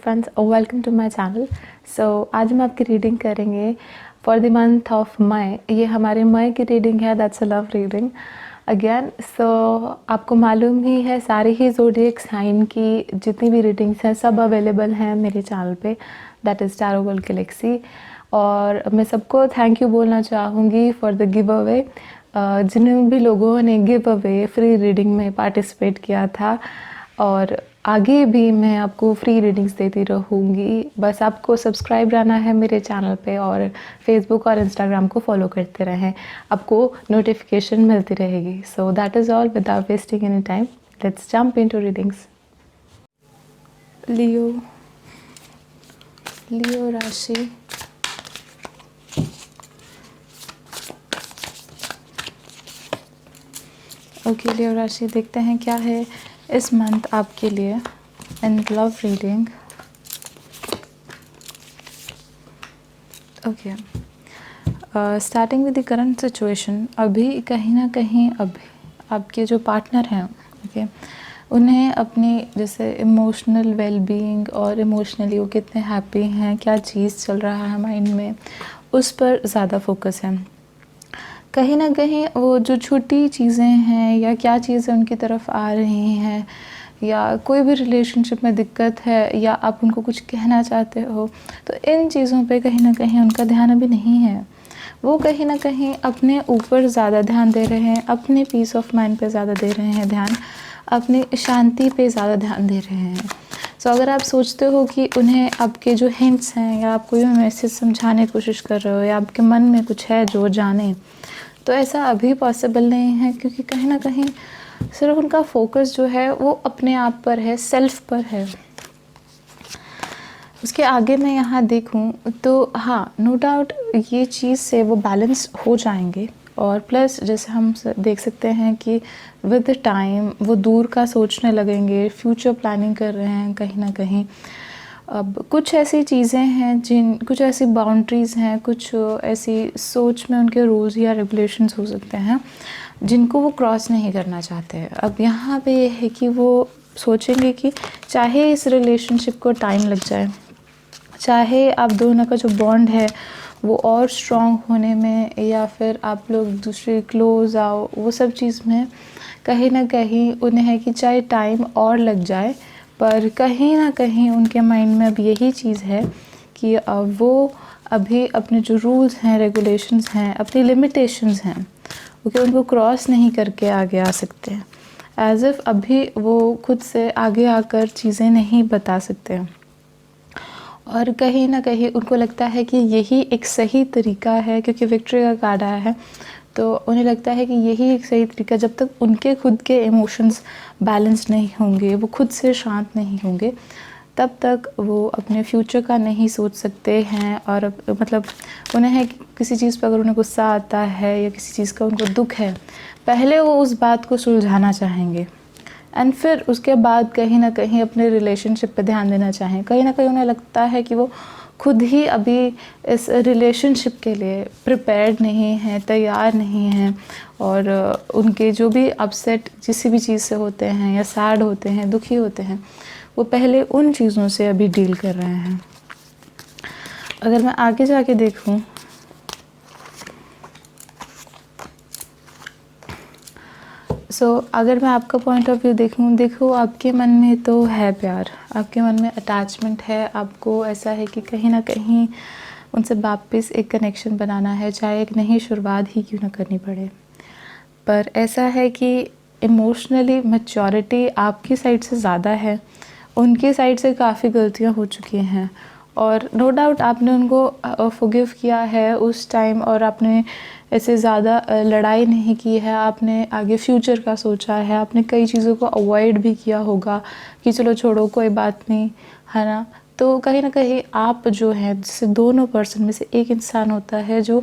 Friends, welcome to my channel. So आज हम आपकी रीडिंग करेंगे for the month of May. ये हमारे मई की रीडिंग है, that's a love reading again. So आपको मालूम ही है सारी ही ज़ोडिएक साइन की जितनी भी रीडिंग्स हैं सब अवेलेबल हैं मेरे चैनल पे, that is tarot world Galaxy. और मैं सबको थैंक यू बोलना चाहूँगी फॉर द गिव अवे, जिन भी लोगों ने गिव अवे फ्री रीडिंग में पार्टिसिपेट किया था, और आगे भी मैं आपको फ्री रीडिंग्स देती रहूँगी। बस आपको सब्सक्राइब रहना है मेरे चैनल पे और फेसबुक और इंस्टाग्राम को फॉलो करते रहें, आपको नोटिफिकेशन मिलती रहेगी। So that is all, without wasting any time let's jump into readings. Leo राशि, ओके लियो राशि, देखते हैं क्या है इस मंथ आपके लिए in love reading. Okay, starting with the current situation. अभी कहीं ना कहीं अभी आपके जो पार्टनर हैं, ओके, उन्हें अपनी जैसे इमोशनल वेलबीइंग और इमोशनली वो कितने हैप्पी हैं, क्या चीज़ चल रहा है माइंड में, उस पर ज़्यादा फोकस है। कहीं ना कहीं वो जो छोटी चीज़ें हैं या क्या चीज़ें उनकी तरफ आ रही हैं, या कोई भी रिलेशनशिप में दिक्कत है, या आप उनको कुछ कहना चाहते हो, तो इन चीज़ों पे कहीं ना कहीं उनका ध्यान अभी नहीं है। वो कहीं ना कहीं अपने ऊपर ज़्यादा ध्यान दे रहे हैं, अपने पीस ऑफ माइंड पे ज़्यादा दे रहे हैं ध्यान, अपनी शांति पे ज़्यादा ध्यान दे रहे हैं। सो अगर आप सोचते हो कि उन्हें आपके जो हिंट्स हैं या आप कोई भी मैसेज समझाने की कोशिश कर रहे हो, या आपके मन में कुछ है जो जाने, तो ऐसा अभी पॉसिबल नहीं है, क्योंकि कहीं ना कहीं सिर्फ उनका फोकस जो है वो अपने आप पर है, सेल्फ पर है। उसके आगे मैं यहाँ देखूँ तो हाँ, नो डाउट ये चीज़ से वो बैलेंस हो जाएंगे। और प्लस जैसे हम देख सकते हैं कि विद टाइम वो दूर का सोचने लगेंगे, फ्यूचर प्लानिंग कर रहे हैं कहीं ना कहीं। अब कुछ ऐसी चीज़ें हैं कुछ ऐसी बाउंड्रीज़ हैं, कुछ ऐसी सोच में उनके रूल्स या रेगुलेशंस हो सकते हैं जिनको वो क्रॉस नहीं करना चाहते हैं। अब यहाँ पे ये है कि वो सोचेंगे कि चाहे इस रिलेशनशिप को टाइम लग जाए, चाहे आप दोनों का जो बॉन्ड है वो और स्ट्रॉन्ग होने में, या फिर आप लोग दूसरे क्लोज आओ, वो सब चीज़ में कहीं ना कहीं उन्हें है कि चाहे टाइम और लग जाए, पर कहीं ना कहीं उनके माइंड में अब यही चीज़ है कि वो अभी अपने जो रूल्स हैं, रेगुलेशंस हैं, अपनी लिमिटेशंस हैं, ओके, उनको क्रॉस नहीं करके आगे आ सकते हैं। एज इफ़ अभी वो खुद से आगे आकर चीज़ें नहीं बता सकते हैं, और कहीं ना कहीं उनको लगता है कि यही एक सही तरीका है, क्योंकि विक्ट्री का कार्ड आया है, तो उन्हें लगता है कि यही एक सही तरीका, जब तक उनके खुद के इमोशंस बैलेंस नहीं होंगे, वो खुद से शांत नहीं होंगे, तब तक वो अपने फ्यूचर का नहीं सोच सकते हैं। और मतलब उन्हें है कि किसी चीज़ पर अगर उन्हें गुस्सा आता है या किसी चीज़ का उनको दुख है, पहले वो उस बात को सुलझाना चाहेंगे, एंड फिर उसके बाद कहीं ना कहीं अपने रिलेशनशिप पे ध्यान देना चाहें। कहीं ना कहीं उन्हें लगता है कि वो खुद ही अभी इस रिलेशनशिप के लिए प्रिपेयर्ड नहीं है, तैयार नहीं हैं, और उनके जो भी अपसेट किसी भी चीज़ से होते हैं, या सैड होते हैं, दुखी होते हैं, वो पहले उन चीज़ों से अभी डील कर रहे हैं। अगर मैं आगे जाके देखूं, अगर मैं आपका पॉइंट ऑफ व्यू देखो आपके मन में तो है प्यार, आपके मन में अटैचमेंट है, आपको ऐसा है कि कहीं ना कहीं उनसे वापस एक कनेक्शन बनाना है, चाहे एक नई शुरुआत ही क्यों ना करनी पड़े। पर ऐसा है कि इमोशनली मैच्योरिटी आपकी साइड से ज़्यादा है, उनकी साइड से काफ़ी गलतियाँ हो चुकी हैं, और नो डाउट आपने उनको फॉरगिव किया है उस टाइम, और आपने ऐसे ज़्यादा लड़ाई नहीं की है, आपने आगे फ्यूचर का सोचा है, आपने कई चीज़ों को अवॉइड भी किया होगा कि चलो छोड़ो कोई बात नहीं, है ना। तो कहीं ना कहीं आप जो हैं, जैसे दोनों पर्सन में से एक इंसान होता है जो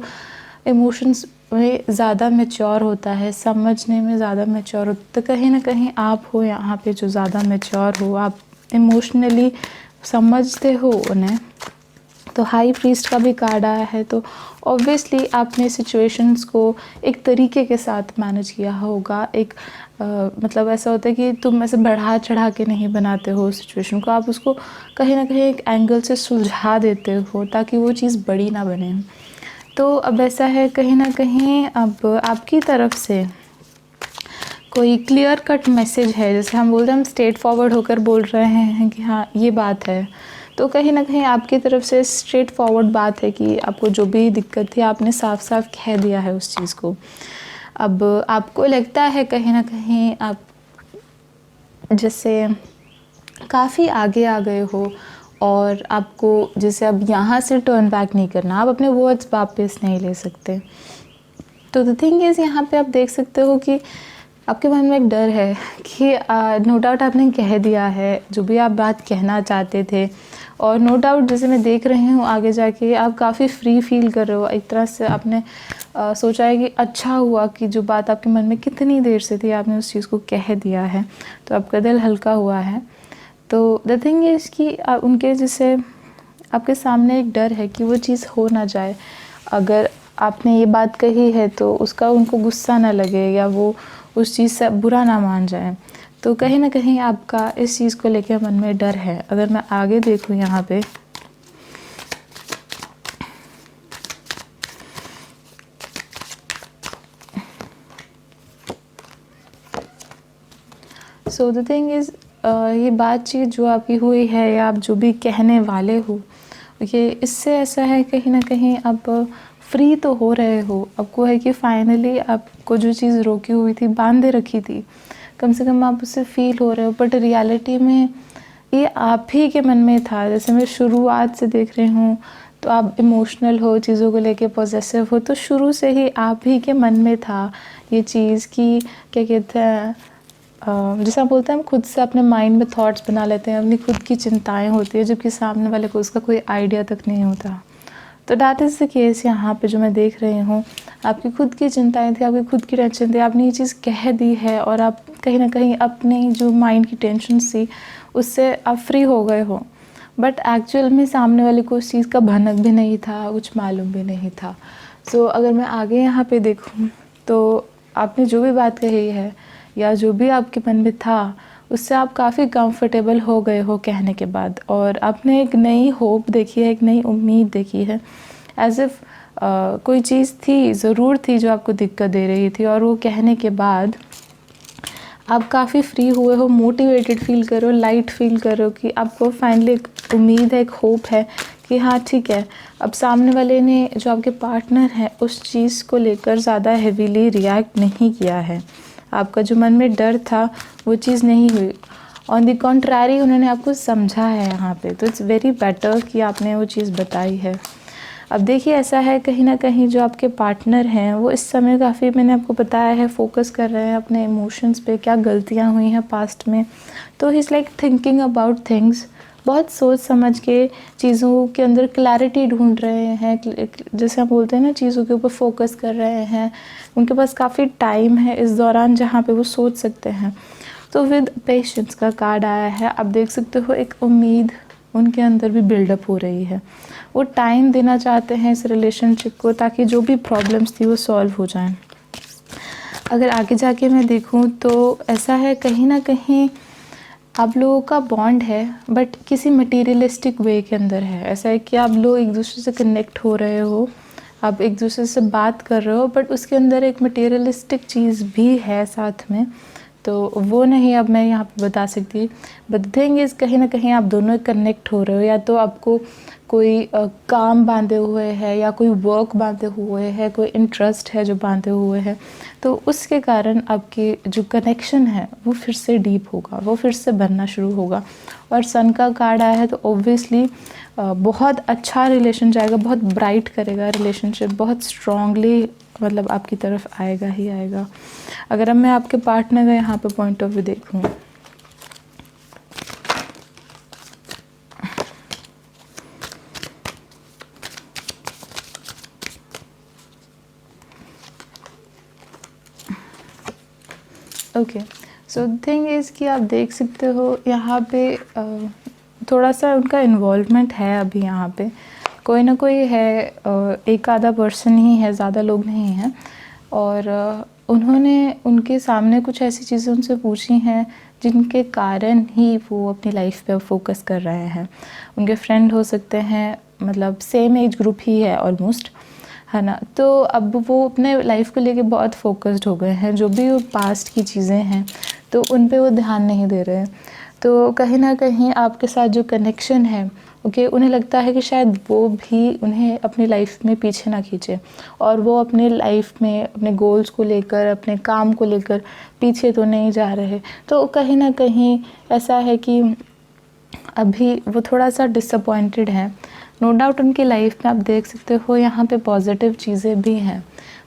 इमोशंस में ज़्यादा मैच्योर होता है, समझने में ज़्यादा मैच्योर होता है, तो कहीं ना कहीं आप हो यहाँ पे जो ज़्यादा मैच्योर हो, आप इमोशनली समझते हो उन्हें, तो हाई प्रीस्ट का भी कार्ड आया है, तो ऑब्वियसली आपने सिचुएशंस को एक तरीके के साथ मैनेज किया होगा। एक मतलब ऐसा होता है कि तुम ऐसे बढ़ा चढ़ा के नहीं बनाते हो सिचुएशन को, आप उसको कहीं ना कहीं एक एंगल से सुलझा देते हो ताकि वो चीज़ बड़ी ना बने। तो अब ऐसा है कहीं ना कहीं अब आपकी तरफ से कोई क्लियर कट मैसेज है, जैसे हम बोलते हैं हम स्ट्रेट फॉरवर्ड होकर बोल रहे हैं कि हाँ ये बात है, तो कहीं ना कहीं आपकी तरफ से स्ट्रेट फॉरवर्ड बात है कि आपको जो भी दिक्कत थी आपने साफ साफ कह दिया है उस चीज़ को। अब आपको लगता है कहीं ना कहीं आप जैसे काफ़ी आगे आ गए हो और आपको जैसे अब यहाँ से टर्न बैक नहीं करना, आप अपने वर्ड्स वापस नहीं ले सकते। तो द थिंग इज़ यहाँ पे आप देख सकते हो कि आपके मन में एक डर है कि नो डाउट आपने कह दिया है जो भी आप बात कहना चाहते थे, और नो डाउट जैसे मैं देख रही हूँ आगे जाके आप काफ़ी फ्री फील कर रहे हो। एक तरह से आपने सोचा है कि अच्छा हुआ कि जो बात आपके मन में कितनी देर से थी आपने उस चीज़ को कह दिया है, तो आपका दिल हल्का हुआ है। तो द थिंग इज़ कि उनके जैसे आपके सामने एक डर है कि वो चीज़ हो ना जाए, अगर आपने ये बात कही है तो उसका उनको गुस्सा ना लगे या वो उस चीज़ से बुरा ना मान जाए। तो कहीं ना कहीं आपका इस चीज़ को लेकर मन में डर है। अगर मैं आगे देखूँ यहाँ पे, सो द थिंग इज़ ये बातचीत जो आपकी हुई है या आप जो भी कहने वाले हो, ये इससे ऐसा है कहीं ना कहीं आप फ्री तो हो रहे हो। आपको है कि फाइनली आपको जो चीज़ रोकी हुई थी, बांधे रखी थी, कम से कम आप उससे फील हो रहे हो, बट रियलिटी में ये आप ही के मन में था। जैसे मैं शुरुआत से देख रही हूँ तो आप इमोशनल हो, चीज़ों को लेके पॉजेसिव हो, तो शुरू से ही आप ही के मन में था ये चीज़ कि क्या कहते हैं जैसा बोलते हैं हम खुद से अपने माइंड में थॉट्स बना लेते हैं, अपनी खुद की चिंताएं होती है, जबकि सामने वाले को उसका कोई आइडिया तक नहीं होता। तो डैट इज़ द केस यहाँ पे जो मैं देख रही हूँ, आपकी खुद की चिंताएं थी, आपकी खुद की टेंशन थी, आपने ये चीज़ कह दी है और आप कहीं ना कहीं अपनी जो माइंड की टेंशन थी उससे आप फ्री हो गए हो, बट एक्चुअल में सामने वाले को उस चीज़ का भनक भी नहीं था, कुछ मालूम भी नहीं था। सो अगर मैं आगे यहाँ पे देखूँ तो आपने जो भी बात कही है या जो भी आपके मन में था उससे आप काफ़ी कंफर्टेबल हो गए हो कहने के बाद, और आपने एक नई होप देखी है, एक नई उम्मीद देखी है। एज़ इफ़ कोई चीज़ थी, ज़रूर थी जो आपको दिक्कत दे रही थी, और वो कहने के बाद आप काफ़ी फ्री हुए हो, मोटिवेटेड फील कर रहे हो, लाइट फील कर रहे हो कि आपको फाइनली एक उम्मीद है, एक होप है कि हाँ ठीक है, अब सामने वाले ने जो आपके पार्टनर हैं उस चीज़ को लेकर ज़्यादा हेवीली रिएक्ट नहीं किया है। आपका जो मन में डर था वो चीज़ नहीं हुई, ऑन द कॉन्ट्रारी उन्होंने आपको समझा है यहाँ पे। तो इट्स वेरी बेटर कि आपने वो चीज़ बताई है। अब देखिए ऐसा है कहीं ना कहीं जो आपके पार्टनर हैं वो इस समय काफ़ी, मैंने आपको बताया है, फोकस कर रहे हैं अपने इमोशंस पे, क्या गलतियाँ हुई हैं पास्ट में। तो he is like thinking about things, बहुत सोच समझ के चीज़ों के अंदर क्लैरिटी ढूंढ रहे हैं, जैसे हम बोलते हैं ना, चीज़ों के ऊपर फोकस कर रहे हैं। उनके पास काफ़ी टाइम है इस दौरान जहाँ पे वो सोच सकते हैं। तो विद पेशेंस का कार्ड आया है, आप देख सकते हो एक उम्मीद उनके अंदर भी बिल्डअप हो रही है। वो टाइम देना चाहते हैं इस रिलेशनशिप को ताकि जो भी प्रॉब्लम्स थी वो सॉल्व हो जाएं। अगर आगे जाके मैं देखूं तो ऐसा है कहीं ना कहीं आप लोगों का बॉन्ड है, बट किसी मटीरियलिस्टिक वे के अंदर है। ऐसा है कि आप लोग एक दूसरे से कनेक्ट हो रहे हो, आप एक दूसरे से बात कर रहे हो, बट उसके अंदर एक मटीरियलिस्टिक चीज़ भी है साथ में, तो वो नहीं अब मैं यहाँ पे बता सकती। बट द थिंग इज़ कहीं ना कहीं आप दोनों कनेक्ट हो रहे हो, या तो आपको कोई काम बांधे हुए है या कोई वर्क बांधे हुए है, कोई इंटरेस्ट है जो बांधे हुए है, तो उसके कारण आपकी जो कनेक्शन है वो फिर से डीप होगा, वो फिर से बनना शुरू होगा। और सन का कार्ड आया है तो ऑब्वियसली बहुत अच्छा रिलेशन जाएगा, बहुत ब्राइट करेगा रिलेशनशिप, बहुत स्ट्रॉन्गली मतलब आपकी तरफ आएगा ही आएगा। अगर अब मैं आपके पार्टनर का यहाँ पे पॉइंट ऑफ व्यू देखूँ, ओके, सो थिंग इज़ कि आप देख सकते हो यहाँ पे थोड़ा सा उनका इन्वॉल्वमेंट है अभी यहाँ पे, कोई ना कोई है, एक आधा पर्सन ही है, ज़्यादा लोग नहीं हैं। और उन्होंने उनके सामने कुछ ऐसी चीज़ें उनसे पूछी हैं जिनके कारण ही वो अपनी लाइफ पे फोकस कर रहे हैं। उनके फ्रेंड हो सकते हैं, मतलब सेम एज ग्रुप ही है ऑलमोस्ट, है ना। तो अब वो अपने लाइफ को लेके बहुत फोकस्ड हो गए हैं, जो भी वो पास्ट की चीज़ें हैं तो उन पे वो ध्यान नहीं दे रहे हैं। तो कहीं ना कहीं आपके साथ जो कनेक्शन है, ओके, उन्हें लगता है कि शायद वो भी उन्हें अपनी लाइफ में पीछे ना खींचे, और वो अपने लाइफ में अपने गोल्स को लेकर, अपने काम को लेकर पीछे तो नहीं जा रहे। तो कहीं ना कहीं ऐसा है कि अभी वो थोड़ा सा डिसअपॉइंटेड है। नो डाउट उनकी लाइफ में आप देख सकते हो यहाँ पे पॉजिटिव चीज़ें भी हैं,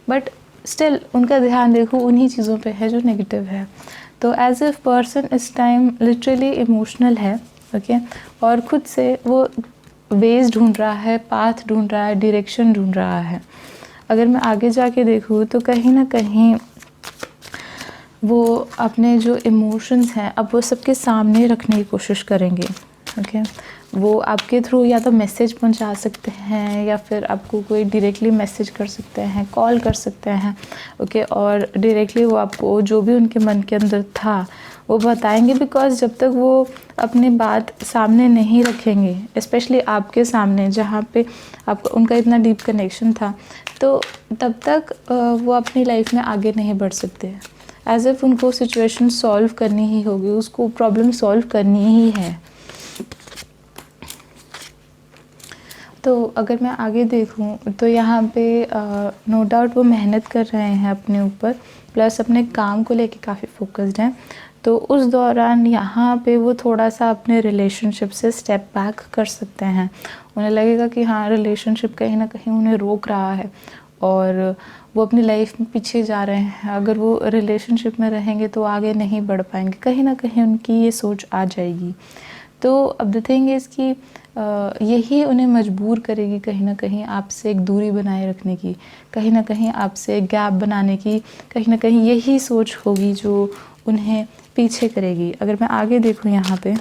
बट स्टिल उनका ध्यान देखो उन्हीं चीज़ों पे है जो नेगेटिव है। तो एज ए पर्सन इस टाइम लिटरली इमोशनल है, ओके, और खुद से वो वेज ढूंढ रहा है, पाथ ढूंढ रहा है, डायरेक्शन ढूंढ रहा है। अगर मैं आगे जाके देखूँ तो कहीं ना कहीं वो अपने जो इमोशंस हैं अब वो सबके सामने रखने की कोशिश करेंगे, ओके। वो आपके थ्रू या तो मैसेज पहुंचा सकते हैं, या फिर आपको कोई डायरेक्टली मैसेज कर सकते हैं, कॉल कर सकते हैं, ओके, और डायरेक्टली वो आपको जो भी उनके मन के अंदर था वो बताएंगे। बिकॉज़ जब तक वो अपनी बात सामने नहीं रखेंगे, स्पेशली आपके सामने जहाँ पे आपका उनका इतना डीप कनेक्शन था, तो तब तक वो अपनी लाइफ में आगे नहीं बढ़ सकते। एज इफ़ उनको सिचुएशन सॉल्व करनी ही होगी, उसको प्रॉब्लम सॉल्व करनी ही है। तो अगर मैं आगे देखूं तो यहाँ पे नो डाउट वो मेहनत कर रहे हैं अपने ऊपर, प्लस अपने काम को लेके काफ़ी फोकस्ड हैं। तो उस दौरान यहाँ पे वो थोड़ा सा अपने रिलेशनशिप से स्टेप बैक कर सकते हैं। उन्हें लगेगा कि हाँ, रिलेशनशिप कहीं ना कहीं उन्हें रोक रहा है और वो अपनी लाइफ में पीछे जा रहे हैं। अगर वो रिलेशनशिप में रहेंगे तो आगे नहीं बढ़ पाएंगे, कहीं ना कहीं उनकी ये सोच आ जाएगी। तो अब द थिंग इज़ कि यही उन्हें मजबूर करेगी कहीं ना कहीं आपसे एक दूरी बनाए रखने की, कहीं ना कहीं आपसे एक गैप बनाने की, कहीं ना कहीं यही सोच होगी जो उन्हें पीछे करेगी। अगर मैं आगे देखूँ यहाँ पे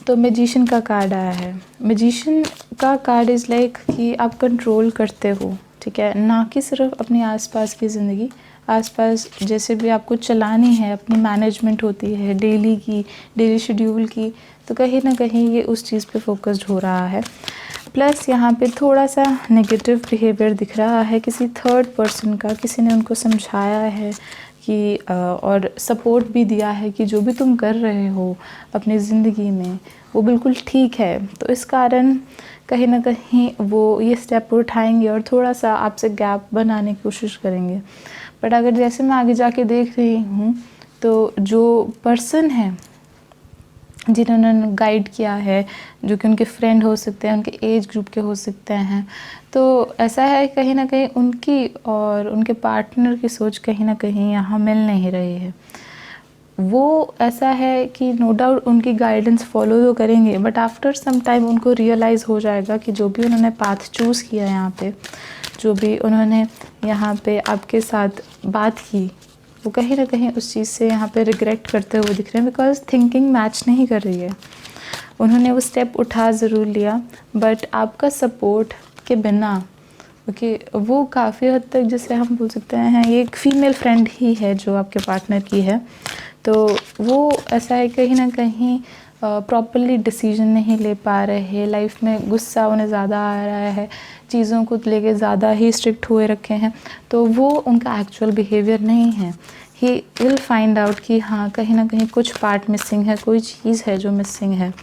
तो मैजिशियन का कार्ड आया है। मैजिशियन का कार्ड इज़ लाइक कि आप कंट्रोल करते हो, ठीक है, ना कि सिर्फ अपनी आसपास की ज़िंदगी, आसपास जैसे भी आपको चलानी है, अपनी मैनेजमेंट होती है डेली की, डेली शेड्यूल की, तो कहीं ना कहीं ये उस चीज़ पे फोकस्ड हो रहा है। प्लस यहाँ पे थोड़ा सा नेगेटिव बिहेवियर दिख रहा है किसी थर्ड पर्सन का। किसी ने उनको समझाया है कि और सपोर्ट भी दिया है कि जो भी तुम कर रहे हो अपनी ज़िंदगी में वो बिल्कुल ठीक है। तो इस कारण कहीं ना कहीं वो ये स्टेप उठाएंगे और थोड़ा सा आपसे गैप बनाने की कोशिश करेंगे। बट अगर जैसे मैं आगे जाके देख रही हूँ तो जो पर्सन है जिन्होंने गाइड किया है, जो कि उनके फ्रेंड हो सकते हैं, उनके एज ग्रुप के हो सकते हैं, तो ऐसा है कहीं ना कहीं उनकी और उनके पार्टनर की सोच कहीं ना कहीं यहाँ मिल नहीं रही है। वो ऐसा है कि नो डाउट उनकी गाइडेंस फॉलो तो करेंगे, बट आफ्टर सम टाइम उनको रियलाइज़ हो जाएगा कि जो भी उन्होंने पाथ चूज़ किया यहाँ पे, जो भी उन्होंने यहाँ पे आपके साथ बात की, वो कहीं ना कहीं उस चीज़ से यहाँ पे रिग्रेट करते हुए दिख रहे हैं। बिकॉज थिंकिंग मैच नहीं कर रही है। उन्होंने वो स्टेप उठा ज़रूर लिया, बट आपका सपोर्ट के बिना, ओके, वो काफ़ी हद तक जैसे हम बोल सकते हैं ये एक फ़ीमेल फ्रेंड ही है जो आपके पार्टनर की है। तो वो ऐसा है कहीं ना कहीं प्रॉपरली डिसीजन नहीं ले पा रहे, लाइफ में गुस्सा उन्हें ज़्यादा आ रहा है, चीज़ों को लेके ज़्यादा ही स्ट्रिक्ट हुए रखे हैं। तो वो उनका एक्चुअल बिहेवियर नहीं है। ही विल फाइंड आउट कि हाँ, कहीं ना कहीं कुछ पार्ट मिसिंग है, कोई चीज़ है जो मिसिंग है।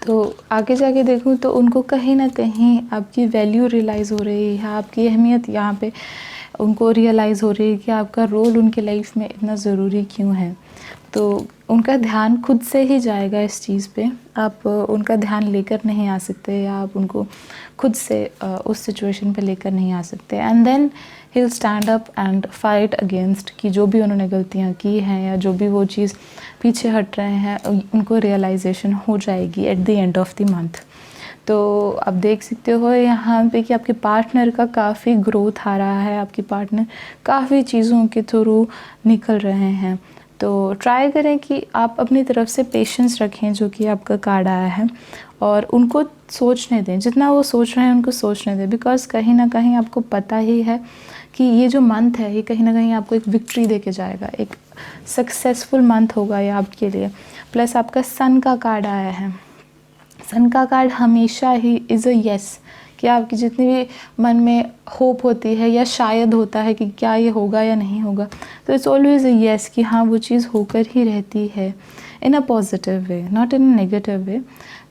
तो आगे जाके देखूँ तो उनको कहीं ना कहीं आपकी वैल्यू रियलाइज़ हो रही है, आपकी अहमियत यहाँ पे उनको रियलाइज़ हो रही है कि आपका रोल उनके लाइफ में इतना ज़रूरी क्यों है। तो उनका ध्यान खुद से ही जाएगा इस चीज़ पे, आप उनका ध्यान लेकर नहीं आ सकते, या आप उनको खुद से उस सिचुएशन पे लेकर नहीं आ सकते। And then he will stand up and fight against कि जो भी उन्होंने गलतियाँ की हैं या जो भी वो चीज़ पीछे हट रहे हैं, उनको रियलाइजेशन हो जाएगी at the end of the month. तो आप देख सकते हो यहाँ पे कि आपके पार्टनर का काफ़ी ग्रोथ आ रहा है, आपके पार्टनर काफ़ी चीज़ों के थ्रू निकल रहे हैं। तो ट्राई करें कि आप अपनी तरफ से पेशेंस रखें जो कि आपका कार्ड आया है, और उनको सोचने दें, जितना वो सोच रहे हैं उनको सोचने दें, बिकॉज़ कहीं ना कहीं आपको पता ही है कि ये जो मंथ है ये कहीं ना कहीं आपको एक विक्ट्री दे के जाएगा, एक सक्सेसफुल मंथ होगा ये आपके लिए। प्लस आपका सन का कार्ड आया है। सन का कार्ड हमेशा ही इज़ अ येस, कि आपकी जितनी भी मन में होप होती है या शायद होता है कि क्या ये होगा या नहीं होगा, तो इट्स ऑलवेज अ येस कि हाँ वो चीज़ होकर ही रहती है, in a positive way, not in a negative way.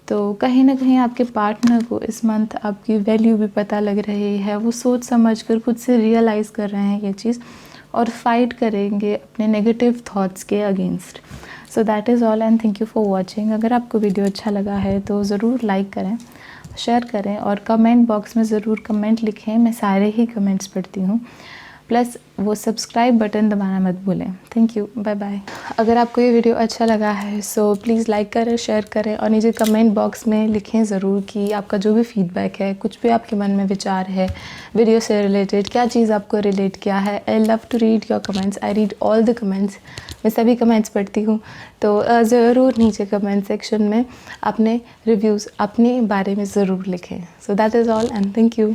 तो कहीं ना कहीं आपके पार्टनर को इस मंथ आपकी वैल्यू भी पता लग रही है, वो सोच समझ कर खुद से रियलाइज़ कर रहे हैं ये चीज़, और फाइट करेंगे अपने नेगेटिव थॉट्स के against. So that is all and thank you for watching. अगर आपको वीडियो अच्छा लगा है तो ज़रूर लाइक करें, शेयर करें, और कमेंट बॉक्स में ज़रूर कमेंट लिखें, मैं सारे ही कमेंट्स पढ़ती हूँ। प्लस वो सब्सक्राइब बटन दबाना मत भूलें। Thank you, bye bye. अगर आपको ये वीडियो अच्छा लगा है सो प्लीज़ लाइक करें, शेयर करें, और नीचे कमेंट बॉक्स में लिखें ज़रूर कि आपका जो भी फीडबैक है, कुछ भी आपके मन में विचार है वीडियो से रिलेटेड, क्या चीज़ आपको रिलेट किया है। I love to read your comments, I read all the comments, मैं सभी कमेंट्स पढ़ती हूँ। तो ज़रूर नीचे कमेंट सेक्शन में अपने रिव्यूज़ अपने बारे में ज़रूर लिखें। सो that is all and thank you.